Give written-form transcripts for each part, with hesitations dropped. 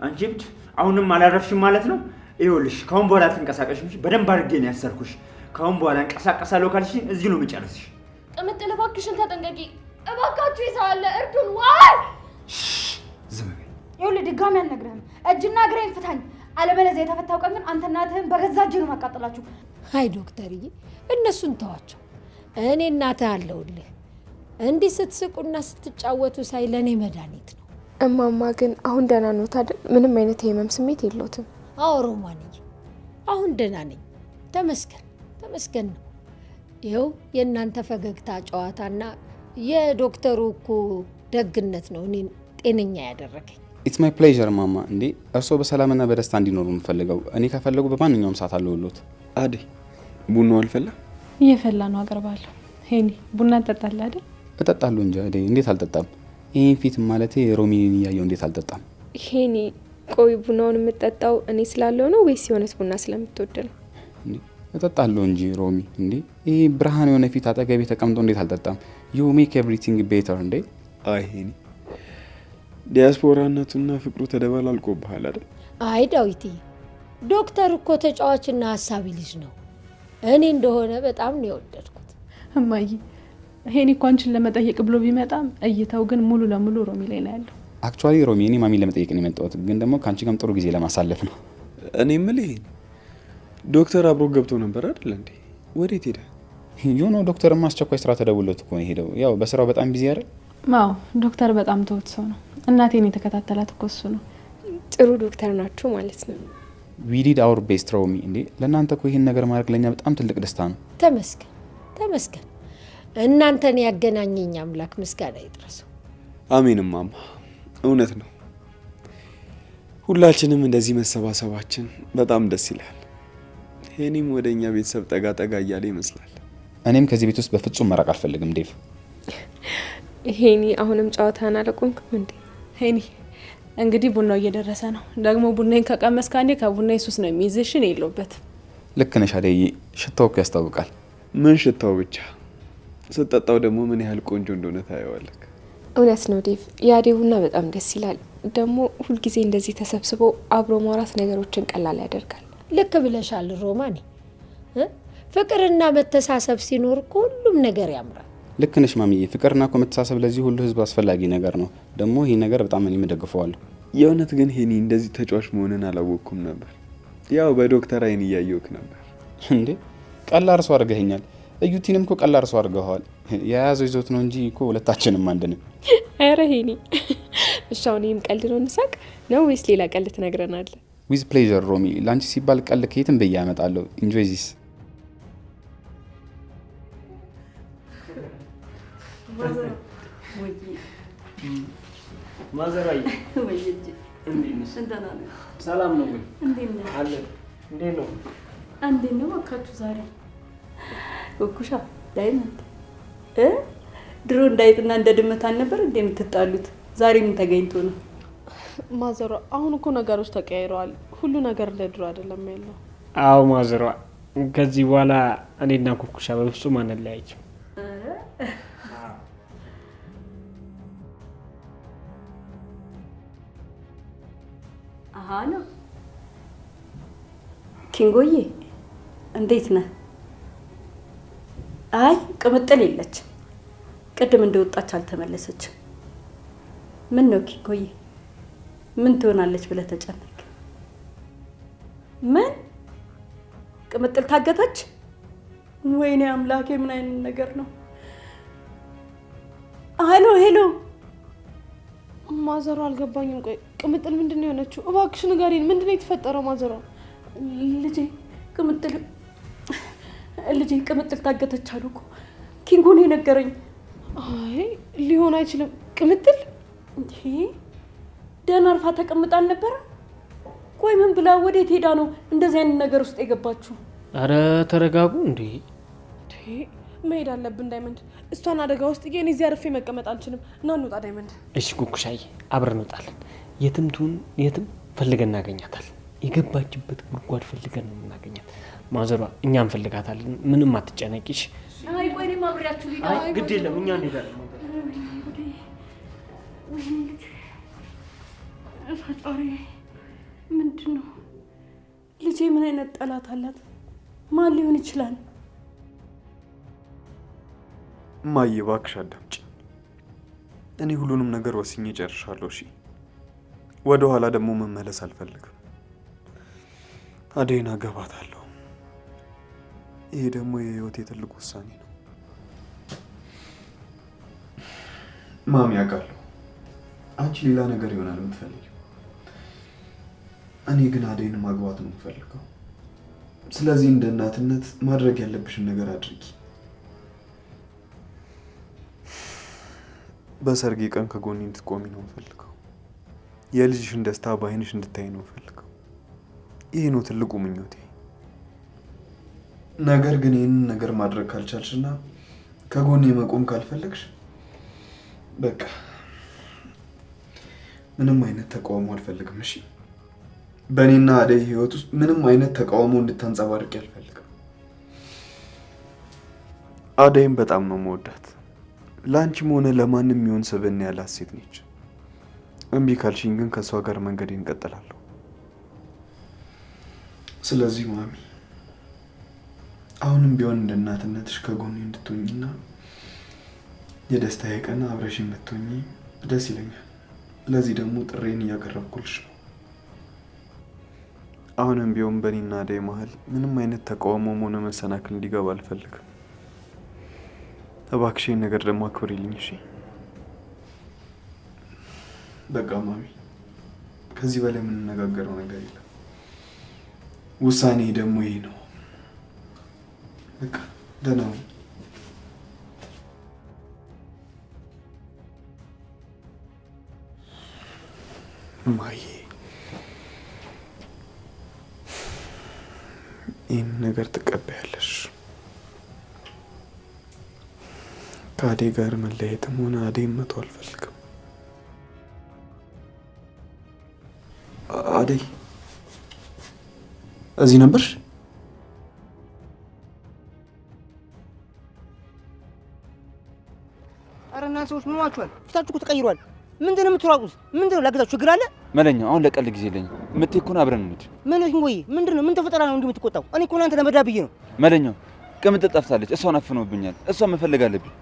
አንቺ ብቻ አሁንም አላረፍሽም ማለት ነው? ይኸውልሽ ካሁን በኋላ ትንቀሳቀሽ እንጂ በደንብ አድርጌ ነው ያሰርኩሽ። ካሁን በኋላ እንቀሳቀሳለሁ ካልሽኝ እዚህ ነው የምጨርስሽ። ቅምጥል እባክሽን ተጠንቀቂ። እባካችሁ ይሳለ እርዱን። ዋይ ዝም በይ። ይኸውልህ ድጋሚ አልነግርህም። እጅና እግሬን ፍታኝ፣ አለበለዚያ የተፈታው ቀን ግን አንተ እናትህን በገዛ እጅህ ነው ማቃጠላችሁ። አይ ዶክተርዬ፣ እነሱን ተዋቸው። እኔ እናትህ አለሁልህ። እንዲህ ስትስቁና ስትጫወቱ ሳይ ለእኔ መድኃኒት ነው። እማማ ግን አሁን ደህና ነው አይደል? ምንም አይነት የህመም ስሜት የለውም? አዎ ሮማንዬ፣ አሁን ደህና ነኝ። ተመስገን ነው። ይኸው የእናንተ ፈገግታ ጨዋታና የዶክተሩ እኮ ደግነት ነው እኔን ጤነኛ ያደረገኝ። ኢትስ ማይ ፕሌዠር ማማ። እንዴ እርስዎ በሰላምና በደስታ እንዲኖሩ የምፈልገው። እኔ ከፈለጉ በማንኛውም ሰዓት አለሁልዎት። አዴ ቡናው አልፈላ? እየፈላ ነው፣ አቀርባለሁ። ሄኒ ቡና እንጠጣለን አይደል? እጠጣለሁ እንጂ አዴ፣ እንዴት አልጠጣም? ይህን ፊት ማለቴ ሮሚን እያየው እንዴት አልጠጣም? ሄኒ ቆይ ቡናውን የምጠጣው እኔ ስላለው ነው ወይስ የሆነት ቡና ስለምትወድ ነው? እጠጣለሁ እንጂ ሮሚ። እንዴ ይህ ብርሃን የሆነ ፊት አጠገቤ ተቀምጦ እንዴት አልጠጣም? ዩ ሜክ ኤቭሪቲንግ ቤተር። እንዴ አይ ሄኒ ዲያስፖራነቱና ፍቅሩ ተደባላልቆብሃል አይደል? አይ ዳዊት፣ ዶክተር እኮ ተጫዋችና ሀሳቢ ልጅ ነው። እኔ እንደሆነ በጣም ነው የወደድኩት። እማዬ ሄኒ እኮ አንቺን ለመጠየቅ ብሎ ቢመጣም እይታው ግን ሙሉ ለሙሉ ሮሚ ላይ ነው ያለው። አክቹዋሊ ሮሚ እኔ ማሚን ለመጠየቅ ነው የመጣሁት፣ ግን ደግሞ ከአንቺ ጋርም ጥሩ ጊዜ ለማሳለፍ ነው። እኔ የምልህ ዶክተር አብሮ ገብቶ ነበር አይደል እንዴ? ወዴት ሄደ? ዩ ኖ ዶክተርማ አስቸኳይ ስራ ተደውሎት እኮ ነው ሄደው። ያው በስራው በጣም ቢዚ አይደል? አዎ ዶክተር በጣም ተውት ሰው ነው። እናቴን የተከታተላት እኮ እሱ ነው። ጥሩ ዶክተር ናችሁ ማለት ነው። ዊ ዲድ አወር ቤስት ሮሚ። እንዴ ለእናንተ እኮ ይህን ነገር ማድረግ ለእኛ በጣም ትልቅ ደስታ ነው። ተመስገን። እናንተን ያገናኘኝ አምላክ ምስጋና ይድረሰው። አሜን ማማ፣ እውነት ነው። ሁላችንም እንደዚህ መሰባሰባችን በጣም ደስ ይላል። ሄኒም ወደ እኛ ቤተሰብ ጠጋ ጠጋ እያለ ይመስላል። እኔም ከዚህ ቤት ውስጥ በፍጹም መራቅ አልፈልግም ዴቭ። ሄኒ አሁንም ጨዋታን አላቆምክም እንዴ? ሄኒ እንግዲህ ቡናው እየደረሰ ነው። ደግሞ ቡናዬን ከቀመስክ አንዴ ከቡናዬ ሱስ ነው የሚይዝሽ። እኔ የለሁበትም። ልክ ነሽ አደይ፣ ሽታው እኮ ያስታውቃል። ምን ሽታው ብቻ፣ ስትጠጣው ደግሞ ምን ያህል ቆንጆ እንደሆነ ታየዋለህ። እውነት ነው ዴቭ፣ የአዴ ቡና በጣም ደስ ይላል። ደግሞ ሁልጊዜ እንደዚህ ተሰብስበው አብሮ ማውራት ነገሮችን ቀላል ያደርጋል። ልክ ብለሻል ሮማኒ። ፍቅርና መተሳሰብ ሲኖር ሁሉም ነገር ያምራል። ልክ ነሽ ማሚዬ። ፍቅርና እኮ መተሳሰብ ለዚህ ሁሉ ህዝብ አስፈላጊ ነገር ነው። ደግሞ ይህ ነገር በጣም እኔም እደግፈዋለሁ። የእውነት ግን ሄኒ እንደዚህ ተጫዋች መሆንን አላወቅኩም ነበር። ያው በዶክተር አይን እያየውክ ነበር። እንዴ ቀላል ሰው አድርገኸኛል። እዩቲንም እኮ ቀላል ሰው አድርገኸዋል። የያዘው ይዞት ነው እንጂ እኮ ሁለታችንም አንድ ነን። ኧረ ሄኒ እሺ፣ አሁን ይህም ቀልድ ነው እንሳቅ ነው ወይስ ሌላ ቀልድ ትነግረናለህ? ዊዝ ፕሌዠር ሮሚ። ላንቺ ሲባል ቀልድ ከየትም ብዬ አመጣለሁ። ኢንጆይ ዚስ። ማዘራይ ሰላም ነው ወይ? እንዴት ነው? አለ እንዴት ነው? እንዴት ነው ወካችሁ ዛሬ? ወኩሻ ዳይመንት ድሮ እንዳይጥና እንደ ድመት አልነበር እንዴ የምትጣሉት? ዛሬ ምን ተገኝቶ ነው? ማዘሯ አሁን እኮ ነገሮች ተቀያይረዋል። ሁሉ ነገር ለድሮ አይደለም ያለው። አዎ ማዘሯ፣ ከዚህ በኋላ እኔና ኩኩሻ በፍጹም አንለያይም። አሃ ነው። ኪንጎዬ እንዴት ነህ? አይ ቅምጥል የለች፣ ቅድም እንደወጣች አልተመለሰችም። ምን ነው ኪንጎዬ፣ ምን ትሆናለች ብለህ ተጨነቅ? ምን ቅምጥል ታገተች? ወይኔ አምላኬ፣ ምን አይነት ነገር ነው? ሄሎ ሄሎ ማዘሯ አልገባኝም። ቆይ ቅምጥል ምንድን ነው የሆነችው? እባክሽ ንገሪኝ፣ ምንድን ነው የተፈጠረው? ማዘሯ ልጄ ቅምጥል ታገተች አሉ እኮ ኪንጎ ነው የነገረኝ። አይ ሊሆን አይችልም። ቅምጥል እንዴ ደህና አርፋ ተቀምጣ ነበር? ቆይ ምን ብላ ወዴት ሄዳ ነው እንደዚህ አይነት ነገር ውስጥ የገባችሁ? አረ ተረጋጉ እንዴ! መሄድ አለብን ዳይመንድ። እሷን አደጋ ውስጥ እኔ እዚህ አርፌ መቀመጥ አልችልም። እና እንውጣ ዳይመንድ። እሺ ኩኩሻዬ አብረን እንወጣለን። የትም ትሁን የትም ፈልገን እናገኛታለን። የገባችበት ጉድጓድ ፈልገን ነው የምናገኛት። ማዘሯ እኛ እንፈልጋታለን። ምንም አትጨነቂሽ። አይ ቆይ እኔም አብሬያችሁ ልሂድ። አይ ግድ የለም እኛ እንሄዳለን። ፈጣሪ ምንድን ነው? ልጄ ምን አይነት ጠላት አላት? ማን ሊሆን ይችላል? እማዬ እባክሽ አዳምጪ። እኔ ሁሉንም ነገር ወስኜ ጨርሻለሁ። እሺ ወደ ኋላ ደግሞ መመለስ አልፈልግም። አደይን አገባታለሁ። ይሄ ደግሞ የህይወቴ ትልቅ ውሳኔ ነው። ማሚ አውቃለሁ አንቺ ሌላ ነገር ይሆናል የምትፈልጊው። እኔ ግን አደይን ማግባት ነው የምፈልገው። ስለዚህ እንደ እናትነት ማድረግ ያለብሽን ነገር አድርጊ። በሰርጌ ቀን ከጎኔ እንድትቆሚ ነው የምፈልገው። የልጅሽን ደስታ በዓይንሽ እንድታይ ነው የምፈልገው። ይሄ ነው ትልቁ ምኞቴ። ነገር ግን ይህንን ነገር ማድረግ ካልቻልሽና ከጎኔ መቆም ካልፈለግሽ በቃ ምንም አይነት ተቃውሞ አልፈልግም። እሺ በእኔና አደይ ህይወት ውስጥ ምንም አይነት ተቃውሞ እንድታንጸባርቅ አልፈልግም። አደይም በጣም ነው መወዳት። ለአንቺም ሆነ ለማንም የሚሆን ስብዕና ያላት ሴት ነች። እምቢ ካልሽኝ ግን ከእሷ ጋር መንገዴን እንቀጥላለሁ። ስለዚህ ማሚ አሁንም ቢሆን እንደ እናትነትሽ ከጎኔ እንድትሆኝና የደስታዬ ቀን አብረሽኝ ብትሆኚ ደስ ይለኛል። ለዚህ ደግሞ ጥሬን እያቀረብኩልሽ ነው። አሁንም ቢሆን በእኔና አደይ መሀል ምንም አይነት ተቃውሞም ሆነ መሰናክል እንዲገባ አልፈልግም። እባክሽን ነገር ደግሞ አክብሪልኝ እሺ? በቃ ማሚ ከዚህ በላይ የምንነጋገረው ነገር የለም። ውሳኔ ደግሞ ይሄ ነው። በቃ ደህና ነው። ማዬ ይህን ነገር ትቀበያለሽ። ከአደይ ጋር መለየትም ሆነ አደይን መተው አልፈልግም። አደይ እዚህ ነበርሽ? ኧረ እናንተ ሰዎች ምን ሆናችኋል? ፊታችሁ እኮ ተቀይሯል። ምንድን ነው የምትሯጡት? ምንድን ነው ላግዛችሁ? ችግር አለ? መለኛው አሁን ለቀልድ ጊዜ የለኝም። የምትሄድ ከሆነ አብረን እንሂድ። ምን ወይ ምንድን ነው? ምን ተፈጠራ ነው እንዲህ የምትቆጣው? እኔ እኮ እናንተ ለመዳ ብዬ ነው። መለኛው ቅምጥል ጠፍታለች። እሷን አፍነውብኛል። እሷን መፈለግ አለብኝ።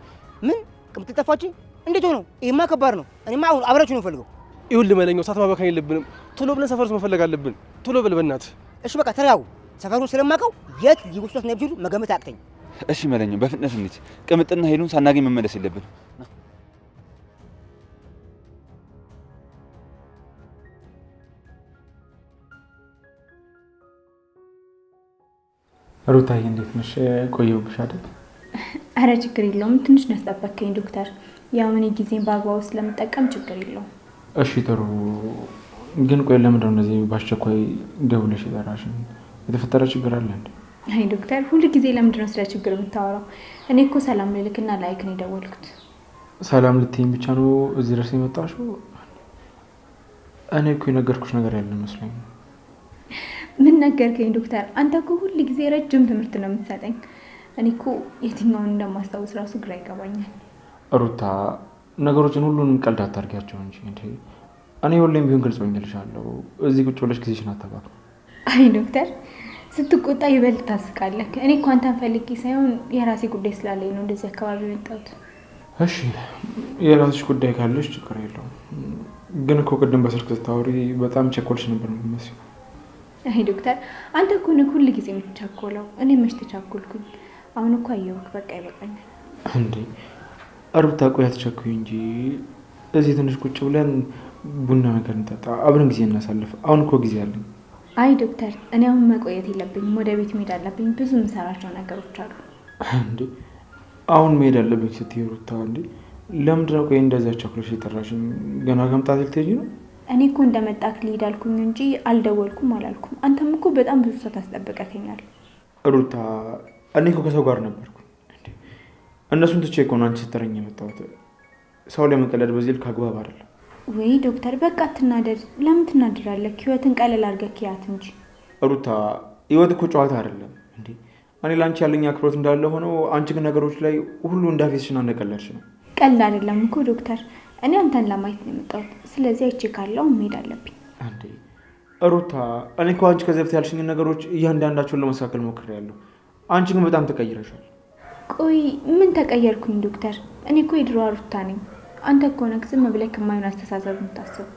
ምን ቅምጥል ጠፋች? እንዴት ሆነው? ይሄማ ከባድ ነው። እኔማ አሁን አብራችሁ ነው የምፈልገው። ይኸውልህ መለኛው ሳትባባካኝ የለብንም። ቶሎ ብለን ሰፈር ውስጥ መፈለግ አለብን። ቶሎ በል በእናትህ። እሺ በቃ ተረጋጉ። ሰፈሩን ስለማውቀው የት ሊወስዷት ነው የሚችሉ መገመት አያቅተኝ። እሺ መለኛው በፍጥነት እንሂድ። ቅምጥልና ሄሉን ሳናገኝ መመለስ የለብንም። ሩታዬ እንዴት ነሽ? ቆየሁብሽ አይደል? አረ ችግር የለውም። ትንሽ ነው ያስጠበቅከኝ ዶክተር። ያው እኔ ጊዜን በአግባቡ ስለምጠቀም ችግር የለውም። እሺ ጥሩ። ግን ቆይ ለምንድነው እንደዚህ በአስቸኳይ ደውለሽ የጠራሽኝ? የተፈጠረ ችግር አለ እንዴ? አይ ዶክተር፣ ሁሉ ጊዜ ለምንድነው ስለ ችግር የምታወራው? እኔ እኮ ሰላም ልልክና ላይክ ነው የደወልኩት። ሰላም ልትይኝ ብቻ ነው እዚህ ድረስ የመጣሽው? እኔ እኮ የነገርኩሽ ነገር ያለ መስሎኝ። ምን ነገርከኝ ዶክተር? አንተ እኮ ሁሉ ጊዜ ረጅም ትምህርት ነው የምትሰጠኝ። እኔ እኮ የትኛውን እንደማስታውስ ራሱ ግራ ይገባኛል። ሩታ፣ ነገሮችን ሁሉንም ቀልድ አታርጊያቸው እንጂ እንዴ። እኔ ሁሌም ቢሆን ግልጽ ሆኜልሻለሁ። እዚህ ቁጭ ብለሽ ጊዜሽን አታባክኚ። አይ ዶክተር፣ ስትቆጣ ይበልጥ ታስቃለህ። እኔ እኮ አንተን ፈልጌ ሳይሆን የራሴ ጉዳይ ስላለኝ ነው እንደዚህ አካባቢ የመጣሁት። እሺ የራስሽ ጉዳይ ካለሽ ችግር የለውም። ግን እኮ ቅድም በስልክ ስታወሪ በጣም ቸኮልሽ ነበር የሚመስለው። አይ ዶክተር፣ አንተ እኮ ነህ ሁሉ ጊዜ የምትቻኮለው። እኔ መች ተቻኮልኩኝ? አሁን እኮ አየሁህ። በቃ ይበቃኛል። እንዴ ሩታ፣ ቆይ አትቸኩይ እንጂ እዚህ ትንሽ ቁጭ ብለን ቡና ነገር እንጠጣ፣ አብረን ጊዜ እናሳልፍ። አሁን እኮ ጊዜ አለኝ። አይ ዶክተር፣ እኔ አሁን መቆየት የለብኝም። ወደ ቤት መሄድ አለብኝ። ብዙ የምሰራቸው ነገሮች አሉ። እንዴ አሁን መሄድ አለብኝ ስትይ ሩታ፣ እንዴ ለምንድን ነው ቆይ እንደዚያ ቸኩለሽ የጠራሽኝ? ገና ከመምጣት ልትሄጂ ነው? እኔ እኮ እንደመጣክ ልሂድ አልኩኝ እንጂ አልደወልኩም አላልኩም። አንተም እኮ በጣም ብዙ ሰዓት አስጠብቀኸኛል። ሩታ እኔ እኮ ከሰው ጋር ነበርኩ። እነሱን ትቼ እኮ ነው አንቺ ስትረኝ የመጣሁት። ሰው ላይ መቀለድ በዚህ ልክ አግባብ አይደለም። ወይ ዶክተር በቃ አትናደድ። ለምን ትናደዳለህ? ህይወትን ቀለል አድርገህ ክያት እንጂ። ሩታ ህይወት እኮ ጨዋታ አይደለም እንዴ። እኔ ለአንቺ ያለኝ አክብሮት እንዳለ ሆኖ አንቺ ግን ነገሮች ላይ ሁሉ እንዳፌስሽና እንደቀለድሽ ነው። ቀልድ አይደለም እኮ ዶክተር። እኔ አንተን ለማየት ነው የመጣሁት። ስለዚህ አይቼ ካለው መሄድ አለብኝ። እንዴ ሩታ እኔ እኮ አንቺ ከዚህ በፊት ያልሽኝን ነገሮች እያንዳንዳቸውን ለማስተካከል ሞክሬያለሁ። አንቺ ግን በጣም ተቀይረሻል። ቆይ ምን ተቀየርኩኝ ዶክተር? እኔ እኮ የድሮ ሩታ ነኝ። አንተ እኮ ነህ ዝም ብለህ ከማይሆን አስተሳሰብ የምታስብ።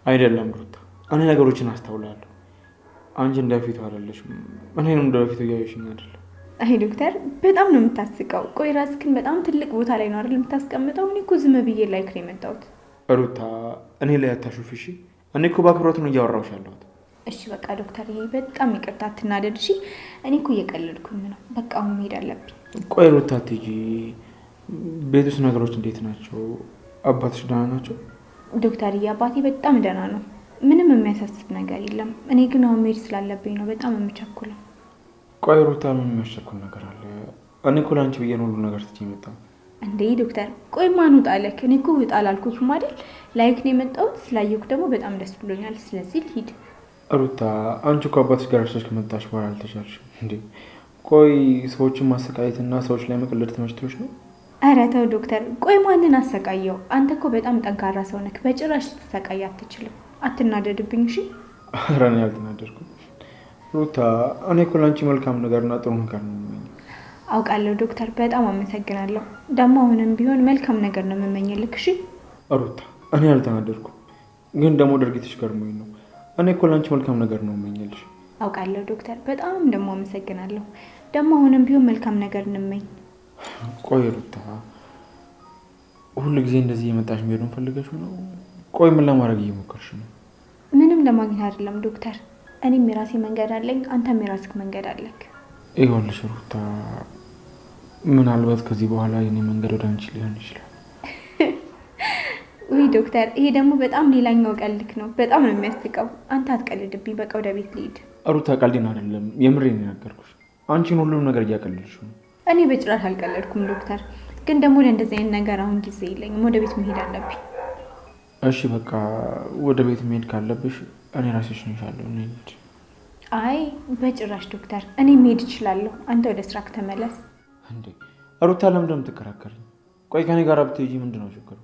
አይደለም ሩታ፣ እኔ ነገሮችን አስተውላለሁ። አንቺ እንደፊቱ አይደለሽም። እኔንም እንደፊቱ እያየሽኝ አይደለም። አይ ዶክተር በጣም ነው የምታስቀው። ቆይ ራስህን በጣም ትልቅ ቦታ ላይ ነው አይደል የምታስቀምጠው? እኔ እኮ ዝም ብዬ ላይክ ነው የመጣሁት። ሩታ እኔ ላይ አታሹፍ እሺ። እኔ እኮ በአክብሮት ነው እያወራሁሽ ያለሁት። እሺ በቃ ዶክተር፣ ይሄ በጣም ይቅርታ፣ አትናደድ እሺ። እኔ እኮ እየቀለድኩኝ ነው። በቃ አሁን መሄድ አለብኝ። ቆይ ሩታ አትሂጂ። ቤት ውስጥ ነገሮች እንዴት ናቸው? አባትሽ ደህና ናቸው? ዶክተርዬ አባቴ በጣም ደህና ነው። ምንም የሚያሳስብ ነገር የለም። እኔ ግን አሁን መሄድ ስላለብኝ ነው በጣም የምቸኩለው። ቆይ ሩታ ምን የሚያስቸኩል ነገር አለ? እኔ እኮ ለአንቺ ብዬ ነው ሁሉ ነገር ትቼ የመጣሁ። እንዴ ዶክተር ቆይ ማን ውጣለክ? እኔ እኮ ውጣ አላልኩህም አይደል? ላይክ ነው የመጣሁት። ስላየኩ ደግሞ በጣም ደስ ብሎኛል። ስለዚህ ልሂድ። ሩታ አንቺ እኮ አባትሽ ጋር እርሶች ከመጣሽ በኋላ አልተሻልሽም እንዴ? ቆይ ሰዎችን ማሰቃየትና ሰዎች ላይ መቀለድ ተመችቶሽ ነው? ኧረ ተው ዶክተር። ቆይ ማንን አሰቃየው? አንተ እኮ በጣም ጠንካራ ሰው ነክ። በጭራሽ ልትሰቃይ አትችልም። አትናደድብኝ እሺ። ኧረ እኔ አልተናደድኩም ሩታ። እኔ እኮ ለአንቺ መልካም ነገርና ጥሩ ነገር ነው የምመኘው። አውቃለሁ ዶክተር፣ በጣም አመሰግናለሁ። ደግሞ አሁንም ቢሆን መልካም ነገር ነው የምመኝልክ እሺ። ሩታ እኔ አልተናደድኩም፣ ግን ደግሞ ድርጊትሽ ገርሞኝ ነው። እኔ እኮ ለአንቺ መልካም ነገር ነው የምመኝልሽ። አውቃለሁ ዶክተር፣ በጣም ደግሞ አመሰግናለሁ። ደግሞ አሁንም ቢሆን መልካም ነገር እንመኝ። ቆይ ሩታ ሁሉ ጊዜ እንደዚህ የመጣሽ መሄዱን ፈልገሽ ነው? ቆይ ምን ለማድረግ እየሞከርሽ ነው? ምንም ለማግኘት አይደለም ዶክተር። እኔም የራሴ መንገድ አለኝ፣ አንተም የራስህ መንገድ አለክ። ይኸውልሽ ሩታ፣ ምናልባት ከዚህ በኋላ የኔ መንገድ ወደ አንቺ ሊሆን ይችላል። ውይ ዶክተር፣ ይሄ ደግሞ በጣም ሌላኛው ቀልድክ ነው። በጣም ነው የሚያስቀው። አንተ አትቀልድብኝ። በቃ ወደ ቤት ልሂድ። ሩታ ቀልድን አይደለም የምሬን የነገርኩሽ። አንቺን ሁሉም ነገር እያቀለድሽ ነው። እኔ በጭራሽ አልቀለድኩም ዶክተር፣ ግን ደግሞ ለእንደዚህ አይነት ነገር አሁን ጊዜ የለኝም። ወደ ቤት መሄድ አለብኝ። እሺ በቃ ወደ ቤት መሄድ ካለብሽ እኔ ራሴ እሸኝሻለሁ። እንሂድ። አይ በጭራሽ ዶክተር፣ እኔ መሄድ እችላለሁ። አንተ ወደ ስራ ከተመለስ። እንዴ ሩታ ለምንድን ነው የምትከራከሪኝ? ቆይ ከኔ ጋር ብትሄጂ ምንድን ነው ችግሩ?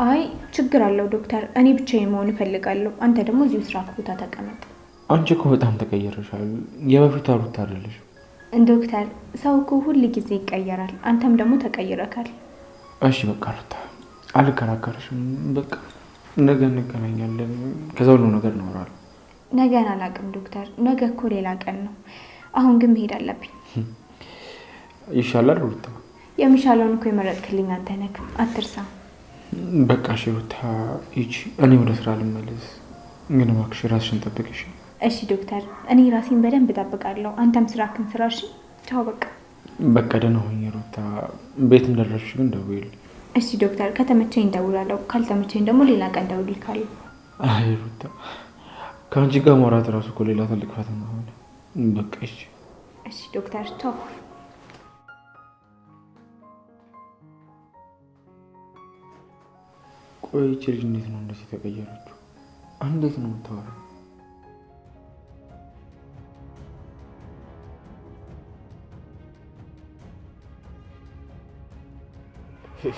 አይ ችግር አለው ዶክተር፣ እኔ ብቻዬን መሆን እፈልጋለሁ። አንተ ደግሞ እዚሁ ስራ ቦታ ተቀመጥ። አንቺ እኮ በጣም ተቀየረሻል። የበፊቷ ሩታ አይደለሽ ዶክተር። ሰው እኮ ሁል ጊዜ ይቀየራል። አንተም ደግሞ ተቀይረካል። እሺ በቃ ሩታ አልከራከርሽም። በቃ ነገ እንገናኛለን። ከዛ ሁሉ ነገር እናወራለን። ነገን አላውቅም ዶክተር፣ ነገ እኮ ሌላ ቀን ነው። አሁን ግን መሄድ አለብኝ። ይሻላል ሩታ። የሚሻለውን እኮ የመረጥክልኝ አንተ ነህ፣ አትርሳ። በቃ እሺ ሩታ ሂጂ፣ እኔ ወደ ስራ ልመለስ። ግን እባክሽ ራስሽን ጠብቅሽ። እሺ ዶክተር፣ እኔ ራሴን በደንብ እጠብቃለሁ። አንተም ስራክን ስራ እሺ። ቻው በቃ። በቃ ደህና ሁኚ ሩታ። ቤት እንደደረስሽ ግን ደውይልኝ። እሺ ዶክተር፣ ከተመቸኝ እደውላለሁ። ካልተመቸኝ ደግሞ ሌላ ቀን እደውልልሃለሁ። አይ ሩታ፣ ከአንቺ ጋር ማውራት እራሱ እኮ ሌላ ትልቅ ፈተና ሆነ። በቃ እሺ። እሺ ዶክተር ቻው። ቆይ ይቺ ልጅ እንዴት ነው እንደዚህ ተቀየረችው? እንዴት ነው የምታወራው?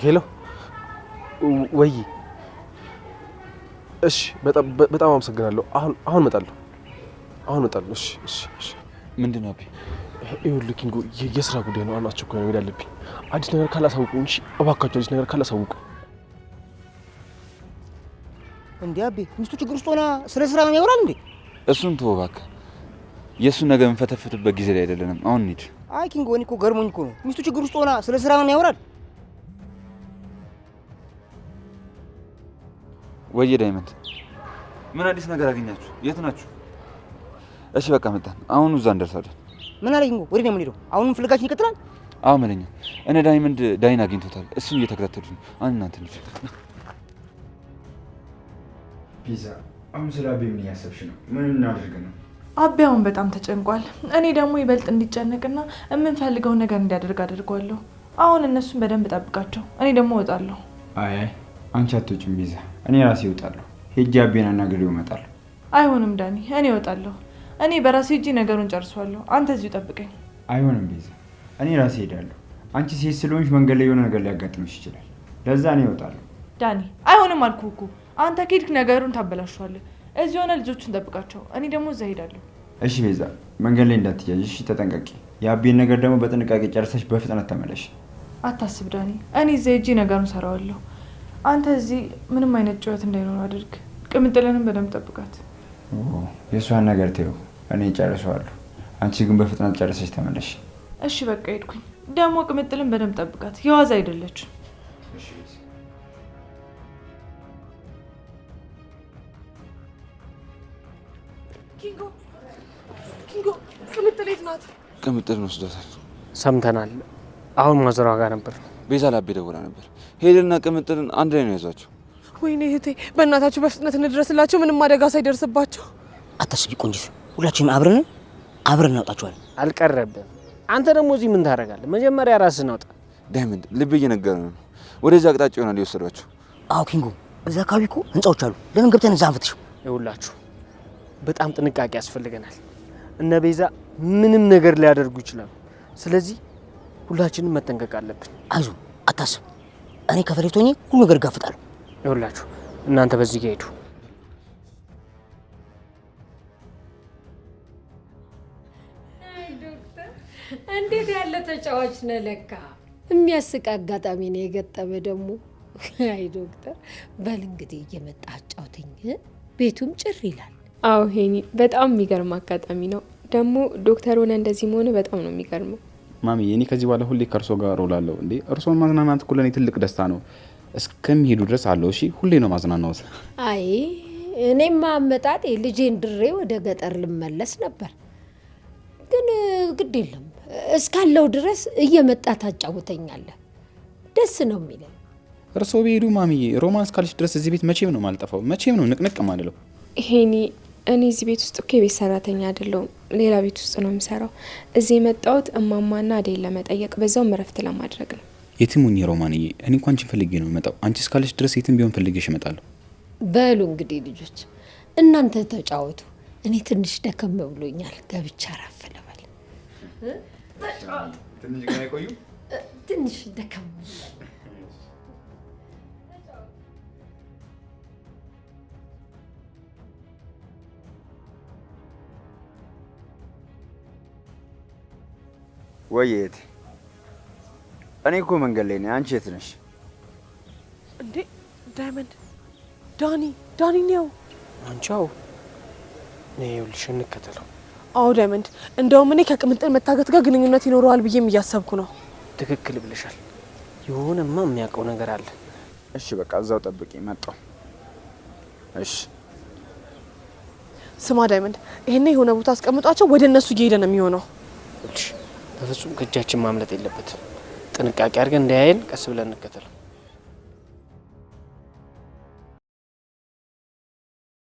ሄሎ ወይ? እሺ በጣም አመሰግናለሁ። አሁን እመጣለሁ። እሺ ምንድን ነው? ይኸውልህ ኪንጎ፣ የስራ ጉዳይ ነው። አስቸኳይ ነው፣ መሄድ አለብኝ። አዲስ ነገር ካላሳውቁኝ፣ እሺ እባካችሁ፣ አዲስ ነገር ካላሳውቁ። እንዴ አቤ፣ ሚስቱ ችግር ውስጥ ሆና ስለ ስራ ነው ያወራል እንዴ? እሱን ተወው እባክህ። የእሱን ነገር የምንፈተፍትበት ጊዜ ላይ አይደለንም። አሁን እንሂድ። አይ ኪንጎ፣ እኔ እኮ ገርሞኝ እኮ ነው። ሚስቱ ችግር ውስጥ ሆና ስለ ስራ ነው ያወራል። ወየ ዳይመንድ፣ ምን አዲስ ነገር አገኛችሁ? የት ናችሁ? እሺ በቃ መጣን። አሁን እዛ እንደርሳለን። ምን አለ ኪንጎ? ወዴት ነው የምንሄደው? አሁንም ፍለጋችን ይቀጥላል? አዎ መለኛ፣ እኔ ዳይመንድ ዳይን አግኝቶታል። እሱን እየተከታተሉት ነው። እናንተ ልጅ ፒዛ አሁን ስለ አቤ ምን እያሰብሽ ነው? ምን እናድርግ ነው? አቤ አሁን በጣም ተጨንቋል። እኔ ደግሞ ይበልጥ እንዲጨነቅና የምንፈልገውን ነገር እንዲያደርግ አድርጓለሁ። አሁን እነሱን በደንብ ጠብቃቸው፣ እኔ ደግሞ እወጣለሁ። አይ አንቺ አትወጪም ቤዛ፣ እኔ ራሴ እወጣለሁ። ሄጄ አቤን አናግሬው እመጣለሁ። አይሆንም ዳኒ፣ እኔ እወጣለሁ። እኔ በራሴ እጅ ነገሩን ጨርሷለሁ። አንተ እዚሁ ጠብቀኝ። አይሆንም ቤዛ፣ እኔ ራሴ ሄዳለሁ። አንቺ ሴት ስለሆንሽ መንገድ ላይ የሆነ ነገር ሊያጋጥምሽ ይችላል። ለዛ እኔ እወጣለሁ። ዳኒ አይሆንም አልኩህ እኮ። አንተ ከሄድክ ነገሩን ታበላሸዋለህ። እዚህ ሆነ ልጆቹን ጠብቃቸው፣ እኔ ደግሞ እዛ ሄዳለሁ። እሺ ቤዛ፣ መንገድ ላይ እንዳትያዥ እሺ? ተጠንቀቂ። የአቤን ነገር ደግሞ በጥንቃቄ ጨርሰሽ በፍጥነት ተመለሽ። አታስብ ዳኒ፣ እኔ እዚህ ሄጄ ነገሩን ሰራዋለሁ። አንተ እዚህ ምንም አይነት ጩኸት እንዳይኖር አድርግ። ቅምጥልንም በደንብ ጠብቃት። የእሷን ነገር ተይው፣ እኔ ጨርሰዋለሁ። አንቺ ግን በፍጥነት ጨርሰሽ ተመለሽ። እሺ በቃ ሄድኩኝ። ደግሞ ቅምጥልን በደንብ ጠብቃት፣ የዋዛ አይደለችም። ኪንጎ ቅምጥል የት ናት? ቅምጥልን ወስዷታል። ሰምተናል። አሁን ማዘሯ ጋር ነበር። ቤዛ ላቤ ደውላ ነበር። ሄደንና ቅምጥልን አንድ ላይ ነው ያዟቸው። ወይኔ እህቴ፣ በእናታችሁ በፍጥነት እንድረስላቸው፣ ምንም አደጋ ሳይደርስባቸው። አታስቢ ቆንጂት፣ ሁላችንም አብረን እናውጣቸዋለን። አልቀረብም። አንተ ደግሞ እዚህ ምን ታደርጋለህ? መጀመሪያ ራስህን አውጣ። ዳይመንድ፣ ልብ እየነገረ ነው። ወደዚህ አቅጣጫ ይሆናል የወሰዷቸው። አዎ ኪንጎ፣ እዛ አካባቢ እኮ ህንጻዎች አሉ። ለምን ገብተን እዛ አንፈትሽም? ይኸውላችሁ በጣም ጥንቃቄ ያስፈልገናል። እነ ቤዛ ምንም ነገር ሊያደርጉ ይችላሉ። ስለዚህ ሁላችንም መጠንቀቅ አለብን። አይዞ፣ አታስብ። እኔ ከፈለግት ሆኜ ሁሉ ነገር እጋፍጣለሁ። ይኸውላችሁ እናንተ በዚህ ጋር ሄዱ። እንዴት ያለ ተጫዋች ነህ! ለካ የሚያስቅ አጋጣሚ ነው የገጠመ ደግሞ። አይ ዶክተር፣ በል እንግዲህ እየመጣ አጫውተኝ። ቤቱም ጭር ይላል። አዎ ሄኒ፣ በጣም የሚገርም አጋጣሚ ነው። ደግሞ ዶክተር ሆነ እንደዚህ መሆኑ በጣም ነው የሚገርመው። ማሚ፣ እኔ ከዚህ በኋላ ሁሌ ከእርሶ ጋር እውላለሁ። እንዴ እርሶን ማዝናናት እኮ ለእኔ ትልቅ ደስታ ነው። እስከሚሄዱ ድረስ አለው። እሺ፣ ሁሌ ነው ማዝናናውት። አይ እኔማ አመጣጤ ልጄን ድሬ ወደ ገጠር ልመለስ ነበር፣ ግን ግድ የለም እስካለው ድረስ እየመጣ ታጫውተኛለህ። ደስ ነው የሚለኝ። እርሶ ቢሄዱ ማሚዬ፣ ሮማን እስካለች ድረስ እዚህ ቤት መቼም ነው ማልጠፋው። መቼም ነው ንቅንቅ ማለለው። ሄኒ፣ እኔ እዚህ ቤት ውስጥ እኮ የቤት ሰራተኛ አይደለሁም፣ ሌላ ቤት ውስጥ ነው የምሰራው። እዚህ የመጣሁት እማማና አዴን ለመጠየቅ በዛውም እረፍት ለማድረግ ነው። የትም ሁኚ ሮማንዬ፣ እኔ እንኳን አንቺን ፈልጌ ነው የምመጣው። አንቺ እስካለች ድረስ የትም ቢሆን ፈልጌሽ እመጣለሁ። በሉ እንግዲህ ልጆች እናንተ ተጫወቱ። እኔ ትንሽ ደከም ብሎኛል፣ ገብቻ አረፍ ልበል። ትንሽ ግን አይቆዩ። ትንሽ ደከም ወይዬት፣ እኔ እኮ መንገድ ላይ ነኝ። አንቺ የት ነሽ? እንዴ ዳይመንድ፣ ዳኒ ነው። አንቻው ነይ፣ ይኸውልሽ እንከተለው። አዎ ዳይመንድ፣ እንደውም እኔ ከቅምጥል መታገት ጋር ግንኙነት ይኖረዋል ብዬም እያሰብኩ ነው። ትክክል ብለሻል። የሆነማ የሚያውቀው ነገር አለ። እሺ በቃ እዛው ጠብቂ፣ መጣሁ። እሺ ስማ ዳይመንድ፣ ይሄን የሆነ ቦታ አስቀምጧቸው ወደ እነሱ እየሄደ ነው የሚሆነው። እሺ በፍጹም ከእጃችን ማምለጥ የለበትም። ጥንቃቄ አድርገን እንዳያየን ቀስ ብለን እንከተለው።